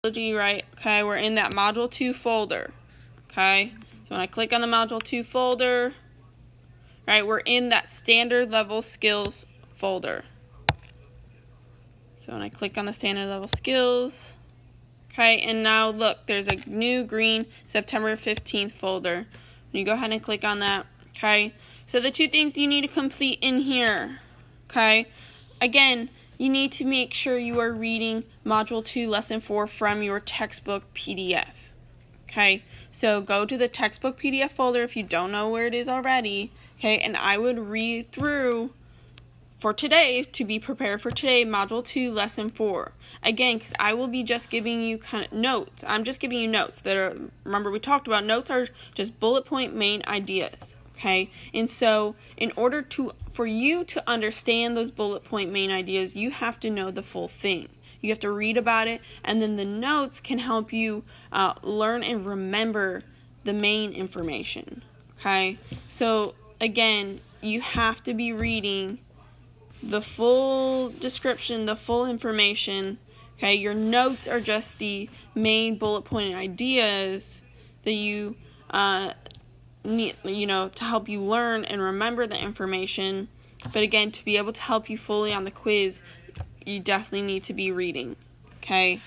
right? Okay, we're in that Module 2 folder. Okay, so when I click on the Module 2 folder, right, we're in that standard level skills folder. So when I click on the standard level skills, okay, and now look, there's a new green September 15th folder. When you go ahead and click on that, okay, so the two things you need to complete in here, okay, again, you need to make sure you are reading Module 2 Lesson 4 from your textbook PDF. Okay, so go to the textbook PDF folder if you don't know where it is already, okay, and I would read through for today, to be prepared for today, Module 2 Lesson 4. Again, because I will be just giving you kind of notes. I'm just giving you notes that are, remember we talked about, notes are just bullet point main ideas, okay? And so in order for you to understand those bullet point main ideas, you have to know the full thing. You have to read about it, and then the notes can help you learn and remember the main information, okay? So again, you have to be reading the full description, the full information, okay? Your notes are just the main bullet point ideas that you need, to help you learn and remember the information. But again, to be able to help you fully on the quiz, you definitely need to be reading, okay?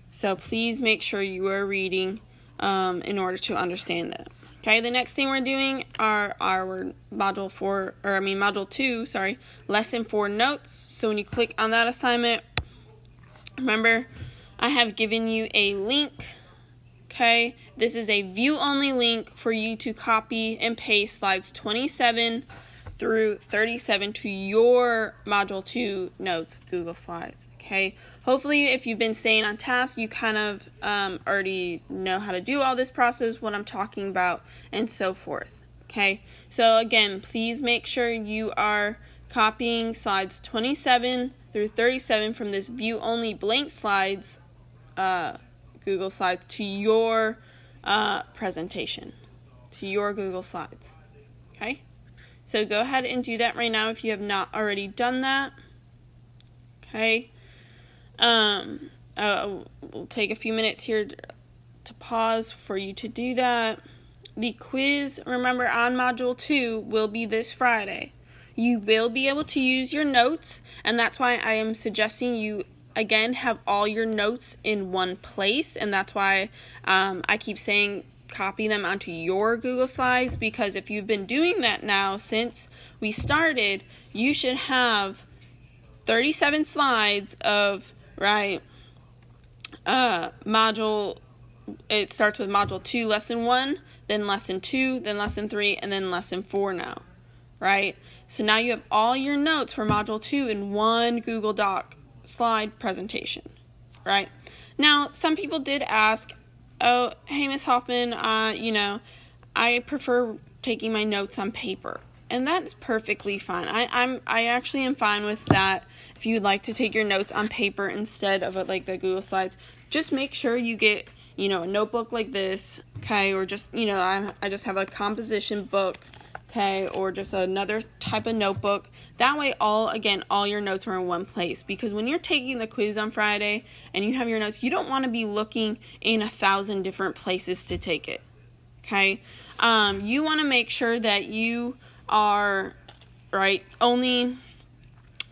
So please make sure you are reading in order to understand that. Okay, the next thing we're doing are our Module 2, Lesson 4 notes. So when you click on that assignment, remember, I have given you a link, okay? This is a view-only link for you to copy and paste slides 27 through 37 to your Module 2 notes, Google Slides, okay? Hopefully, if you've been staying on task, you kind of already know how to do all this process, what I'm talking about, and so forth, okay? So again, please make sure you are copying slides 27 through 37 from this view-only blank slides, Google Slides, to your presentation, to your Google Slides, okay? So go ahead and do that right now if you have not already done that, okay? We'll take a few minutes here to pause for you to do that. The quiz, remember, on Module 2 will be this Friday. You will be able to use your notes, and that's why I am suggesting you, again, have all your notes in one place, and that's why I keep saying copy them onto your Google Slides, because if you've been doing that now since we started, you should have 37 slides of, right, it starts with Module 2, Lesson 1, then Lesson 2, then Lesson 3, and then Lesson 4 now, right? So now you have all your notes for Module 2 in one Google Doc slide presentation, right? Now, some people did ask, oh, hey, Ms. Hoffman, I prefer taking my notes on paper. And that is perfectly fine. I actually am fine with that. If you'd like to take your notes on paper instead of like the Google Slides, just make sure you get, a notebook like this, okay, or just, I just have a composition book, okay, or just another type of notebook. That way, all your notes are in one place, because when you're taking the quiz on Friday and you have your notes, you don't want to be looking in 1,000 different places to take it, okay? You want to make sure that you are, right, only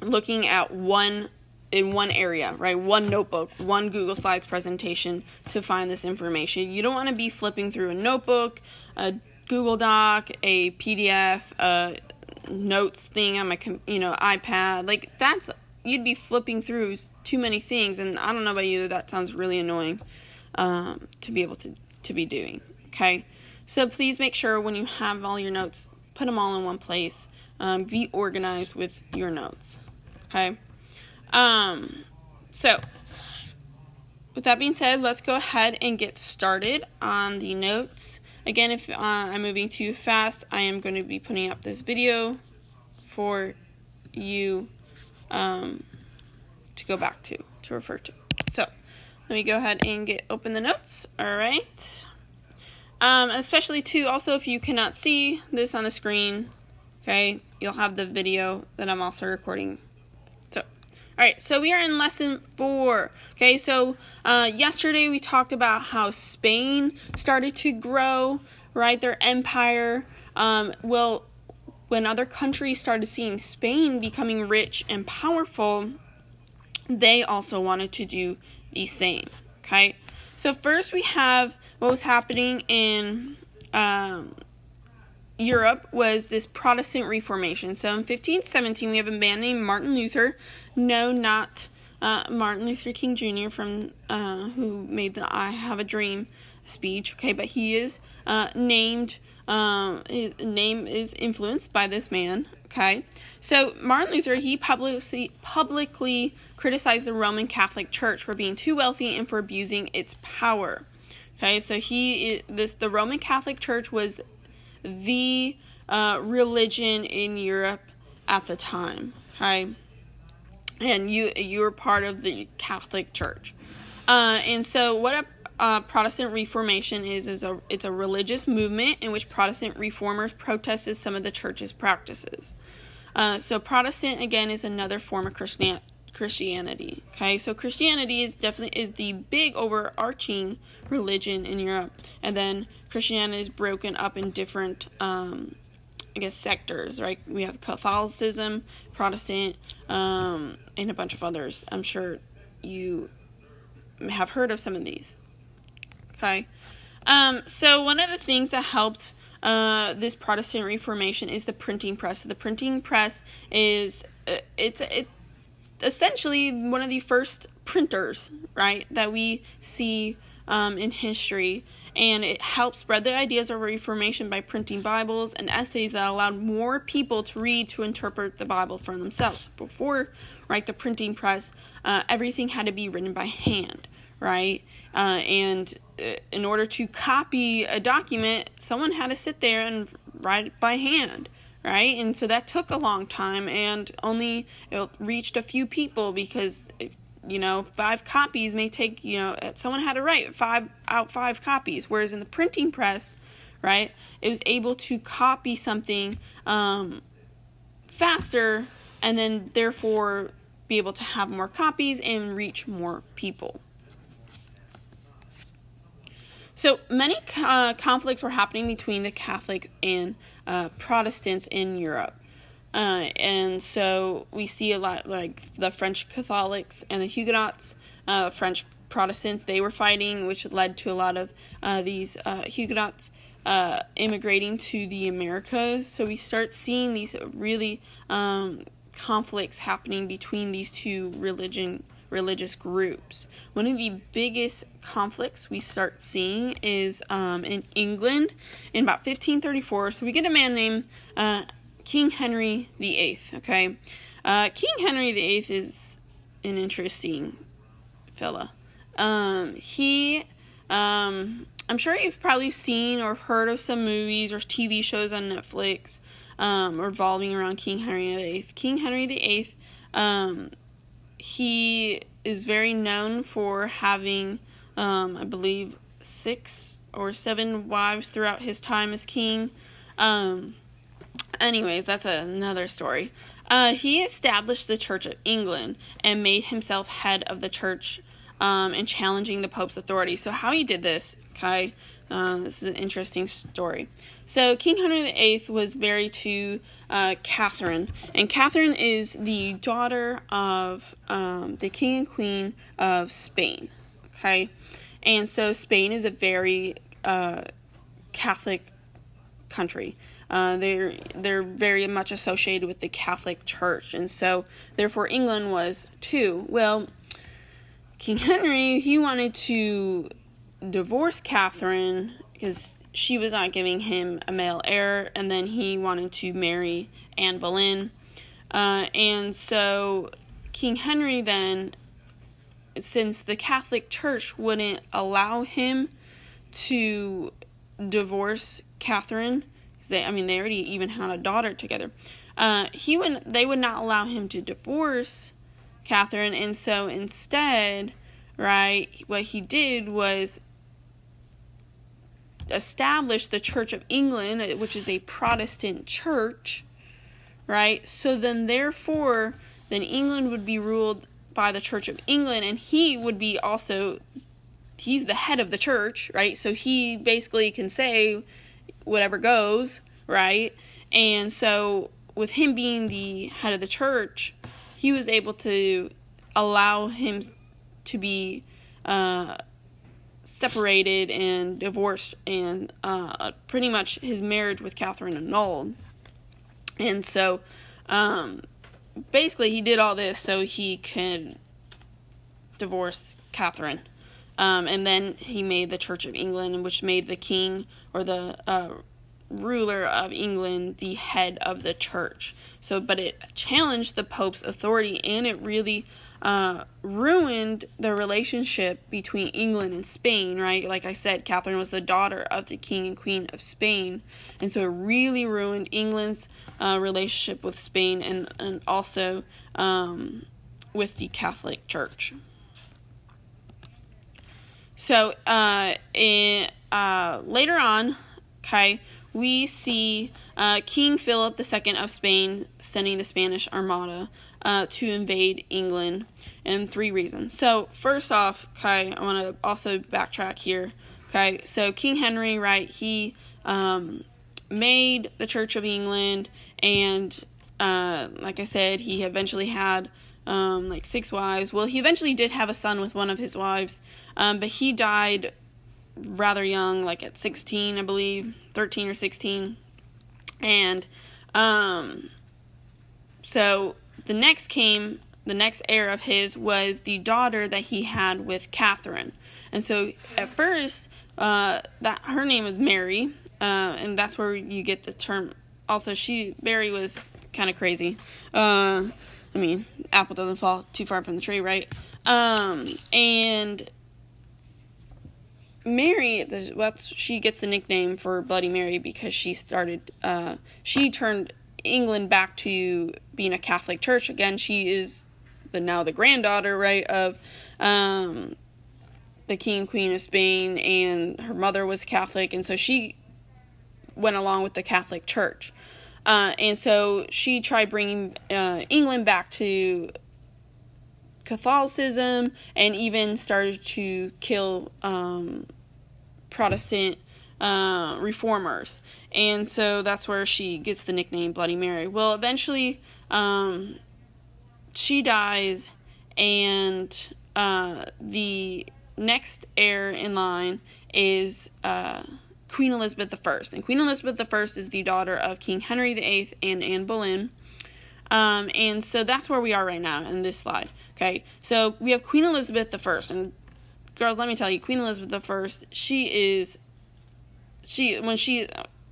looking at one area, right, one notebook, one Google Slides presentation to find this information. You don't want to be flipping through a notebook, a Google Doc, a PDF, a notes thing on my iPad. Like, you'd be flipping through too many things, and I don't know about you, that sounds really annoying to be able to be doing, okay? So please make sure when you have all your notes, put them all in one place. Be organized with your notes, okay? So with that being said, let's go ahead and get started on the notes. Again, if I'm moving too fast, I am going to be putting up this video for you to go back to refer to. So let me go ahead and open the notes. All right. Especially too, also, if you cannot see this on the screen, okay, you'll have the video that I'm also recording. So, Alright, so we are in lesson 4. Okay, so yesterday we talked about how Spain started to grow, right? Their empire. Well, when other countries started seeing Spain becoming rich and powerful, they also wanted to do the same. Okay, so first we have what was happening in Europe was this Protestant Reformation. So in 1517, we have a man named Martin Luther. No, not Martin Luther King Jr. from who made the "I Have a Dream" speech. Okay, but he is named. His name is influenced by this man. Okay, so Martin Luther, he publicly criticized the Roman Catholic Church for being too wealthy and for abusing its power. Okay, so the Roman Catholic Church was the religion in Europe at the time. Okay, and you were part of the Catholic Church, and so what a Protestant Reformation is it's a religious movement in which Protestant reformers protested some of the church's practices. So Protestant again is another form of Christianity. Okay, so Christianity is the big overarching religion in Europe, and then Christianity is broken up in different sectors, right? We have Catholicism, Protestant, and a bunch of others. I'm sure you have heard of some of these. Okay, so one of the things that helped this Protestant Reformation is the printing press. So the printing press is it's essentially one of the first printers, right, that we see in history, and it helped spread the ideas of Reformation by printing Bibles and essays that allowed more people to read to interpret the Bible for themselves. Before, right, the printing press, everything had to be written by hand, right, and in order to copy a document, someone had to sit there and write it by hand, right? And so that took a long time, and only it reached a few people because 5 copies may take, someone had to write 5 copies, whereas in the printing press, right, it was able to copy something faster, and then therefore be able to have more copies and reach more people. So many conflicts were happening between the Catholics and Protestants in Europe. And so we see a lot, like the French Catholics and the Huguenots, French Protestants, they were fighting, which led to a lot of these Huguenots immigrating to the Americas. So we start seeing these really conflicts happening between these two religious groups. One of the biggest conflicts we start seeing is in England in about 1534. So we get a man named King Henry VIII. Okay, King Henry VIII is an interesting fella. I'm sure you've probably seen or heard of some movies or TV shows on Netflix revolving around King Henry VIII. King Henry VIII, he is very known for having, I believe, 6 or 7 wives throughout his time as king. Anyways, that's another story. He established the Church of England and made himself head of the church and challenging the Pope's authority. So how he did this, okay, this is an interesting story. So King Henry VIII was married to Catherine, and Catherine is the daughter of the King and Queen of Spain, okay? And so Spain is a very Catholic country. They're very much associated with the Catholic Church, and so therefore England was too. Well, King Henry, he wanted to divorce Catherine because she was not giving him a male heir, and then he wanted to marry Anne Boleyn. And so King Henry then, since the Catholic Church wouldn't allow him to divorce Catherine, they already even had a daughter together, they would not allow him to divorce Catherine, and so instead, right, what he did was establish the Church of England, which is a Protestant church, right? So then therefore, then England would be ruled by the Church of England, and he would be also, he's the head of the church, right? So he basically can say whatever goes, right? And so with him being the head of the church, he was able to allow him to be separated and divorced, and pretty much his marriage with Catherine annulled. And so basically he did all this so he could divorce Catherine. And then he made the Church of England, which made the king, or the ruler of England, the head of the church. So, but it challenged the Pope's authority, and it really ruined the relationship between England and Spain, right? Like I said, Catherine was the daughter of the King and Queen of Spain, and so it really ruined England's relationship with Spain, and also with the Catholic Church. So, later on, okay, we see King Philip II of Spain sending the Spanish Armada to invade England, and 3 reasons. So, first off, okay, I want to also backtrack here. Okay, so King Henry, right, he made the Church of England, and like I said, he eventually had like 6 wives. Well, he eventually did have a son with one of his wives, but he died rather young, like at 16, I believe, 13 or 16. And so the next heir of his was the daughter that he had with Catherine. And so at first, that her name was Mary, and that's where you get the term. Also, Mary was kind of crazy. I mean, apple doesn't fall too far from the tree, right? And Mary, she gets the nickname for Bloody Mary because she turned England back to being a Catholic church again. She is now the granddaughter, right, of the King and Queen of Spain, and her mother was Catholic, and so she went along with the Catholic Church. And so she tried bringing England back to Catholicism, and even started to kill Protestant reformers. And so that's where she gets the nickname Bloody Mary. Well, eventually she dies, and the next heir in line is Queen Elizabeth I. And Queen Elizabeth I is the daughter of King Henry VIII and Anne Boleyn. And so that's where we are right now in this slide. Okay, so we have Queen Elizabeth I. And girls, let me tell you, Queen Elizabeth I,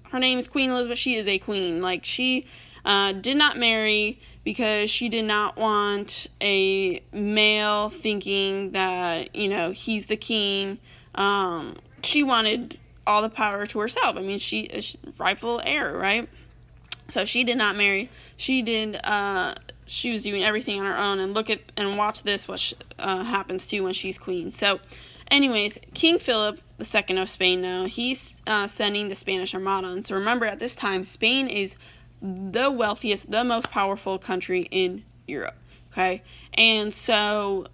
her name is Queen Elizabeth, she is a queen. Like, she did not marry because she did not want a male thinking that, he's the king. She wanted all the power to herself. I mean, she is rightful heir, right? So she did not marry. She was doing everything on her own, and watch this, what happens to when she's queen. So, anyways, King Philip II of Spain now, he's sending the Spanish Armada. And so remember, at this time, Spain is the wealthiest, the most powerful country in Europe, okay? And so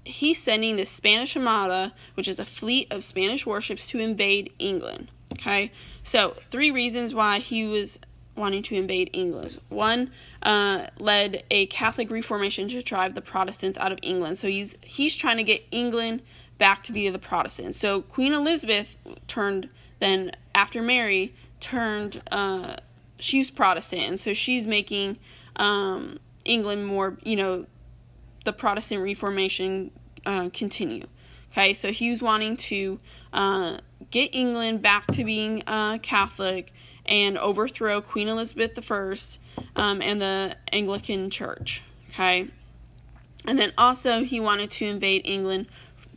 he's sending the Spanish Armada, which is a fleet of Spanish warships, to invade England, okay? So 3 reasons why he was wanting to invade England. 1, led a Catholic reformation to drive the Protestants out of England. So he's trying to get England back to be the Protestants. So Queen Elizabeth then after Mary turned, she's Protestant, and so she's making England more, the Protestant Reformation continue. Okay, so he was wanting to get England back to being Catholic and overthrow Queen Elizabeth I and the Anglican Church. Okay, and then also he wanted to invade England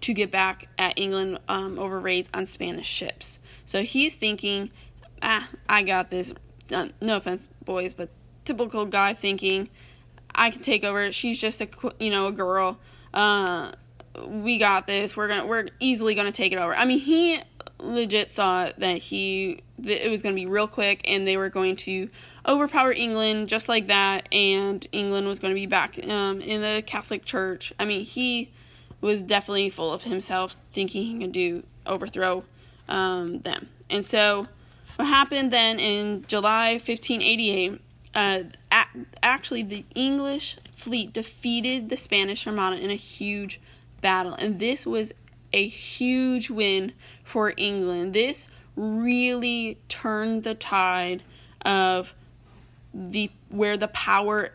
to get back at England over raids on Spanish ships. So he's thinking, I got this. No offense, boys, but typical guy thinking, I can take over. She's just a girl. We got this. We're easily gonna take it over. I mean, he legit thought that it was going to be real quick and they were going to overpower England just like that, and England was going to be back in the Catholic Church. I mean, he was definitely full of himself, thinking he could overthrow them. And so what happened then in July 1588, actually the English fleet defeated the Spanish Armada in a huge battle, and this was a huge win for England. This really turned the tide of where the power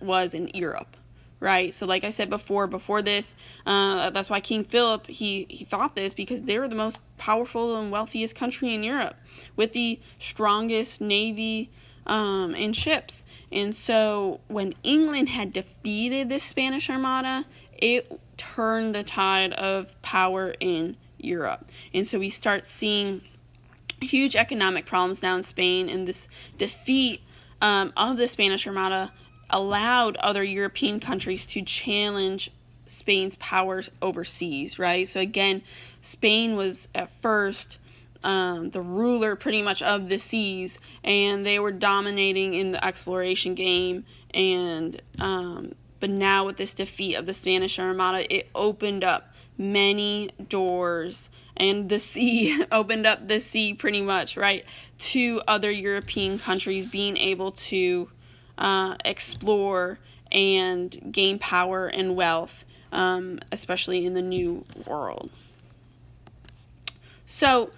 was in Europe, right? So like I said before this, that's why King Philip, he thought this, because they were the most powerful and wealthiest country in Europe with the strongest navy and ships. And so when England had defeated the Spanish Armada, it turned the tide of power in Europe. And so we start seeing huge economic problems now in Spain, and this defeat of the Spanish Armada allowed other European countries to challenge Spain's powers overseas, right? So again, Spain was at first the ruler pretty much of the seas, and they were dominating in the exploration game, and but now with this defeat of the Spanish Armada, it opened up many doors, and the sea opened up the sea pretty much, right, to other European countries being able to explore and gain power and wealth, especially in the New World. So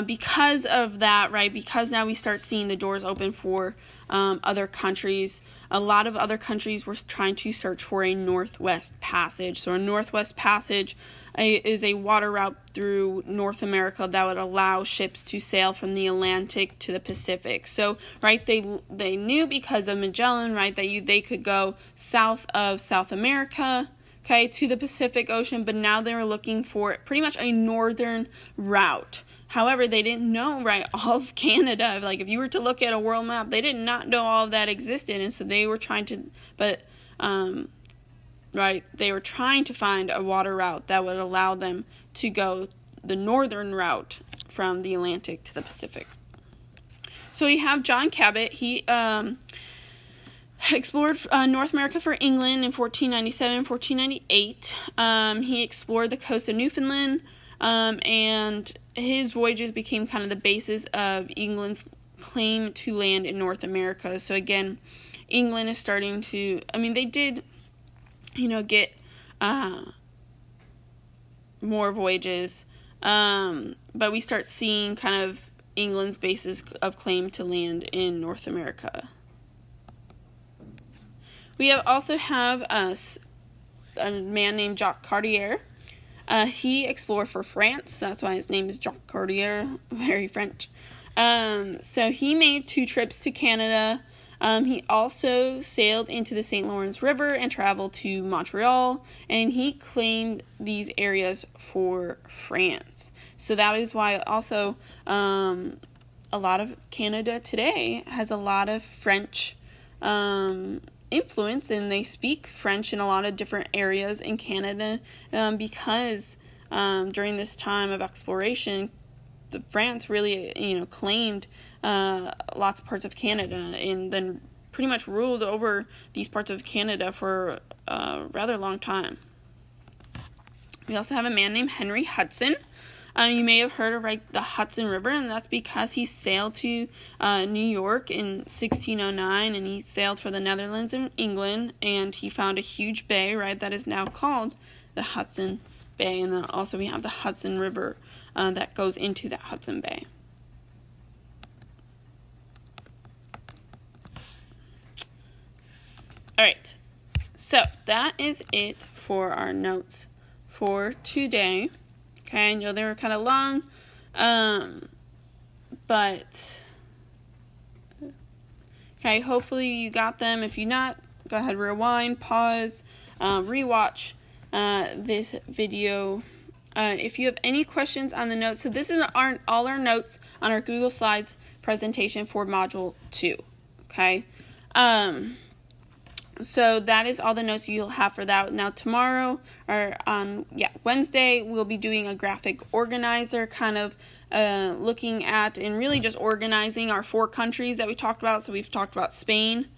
because of that, right, because now we start seeing the doors open for other countries, a lot of other countries were trying to search for a Northwest Passage. So a Northwest Passage is a water route through North America that would allow ships to sail from the Atlantic to the Pacific. So, right, they knew because of Magellan, right, that they could go south of South America, okay, to the Pacific Ocean, but now they were looking for pretty much a northern route. However, they didn't know, right, all of Canada. Like, if you were to look at a world map, they did not know all of that existed, and so they were trying to, they were trying to find a water route that would allow them to go the northern route from the Atlantic to the Pacific. So we have John Cabot. He explored North America for England in 1497 and 1498. He explored the coast of Newfoundland, and his voyages became kind of the basis of England's claim to land in North America. So again, England is starting to, they did, get more voyages, but we start seeing kind of England's basis of claim to land in North America. We also have a man named Jacques Cartier. He explored for France. That's why his name is Jacques Cartier, very French. So he made 2 trips to Canada. He also sailed into the St. Lawrence River and traveled to Montreal, and he claimed these areas for France. So that is why also a lot of Canada today has a lot of French influence, and they speak French in a lot of different areas in Canada, because during this time of exploration, France really claimed lots of parts of Canada, and then pretty much ruled over these parts of Canada for a rather long time. We also have a man named Henry Hudson. You may have heard of the Hudson River, and that's because he sailed to New York in 1609, and he sailed for the Netherlands and England, and he found a huge bay, right, that is now called the Hudson Bay. And then also we have the Hudson River that goes into that Hudson Bay. Alright, so that is it for our notes for today. Okay, I know they were kind of long, but okay, hopefully you got them. If you not, go ahead, rewind, pause, rewatch this video. If you have any questions on the notes, so this is all our notes on our Google Slides presentation for Module 2, okay? So that is all the notes you'll have for that. Now tomorrow, or Wednesday, we'll be doing a graphic organizer, kind of looking at and really just organizing our 4 countries that we talked about. So we've talked about Spain,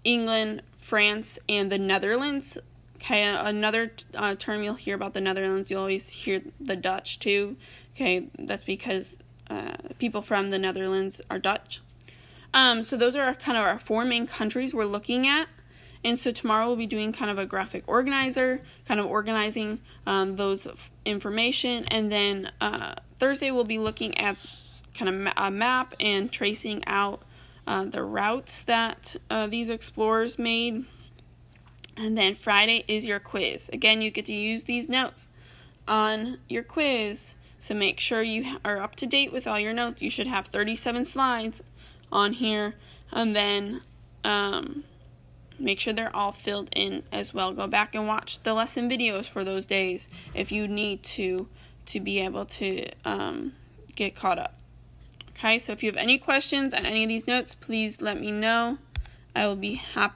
England, France, and the Netherlands. Okay, another term you'll hear about the Netherlands, you'll always hear the Dutch too. Okay, that's because people from the Netherlands are Dutch. So those are kind of our 4 main countries we're looking at. And so tomorrow we'll be doing kind of a graphic organizer, kind of organizing those information. And then Thursday we'll be looking at kind of a map and tracing out the routes that these explorers made. And then Friday is your quiz. Again, you get to use these notes on your quiz. So make sure you are up to date with all your notes. You should have 37 slides on here, and then make sure they're all filled in as well. Go back and watch the lesson videos for those days if you need to be able to get caught up. Okay, so if you have any questions on any of these notes, please let me know. I will be happy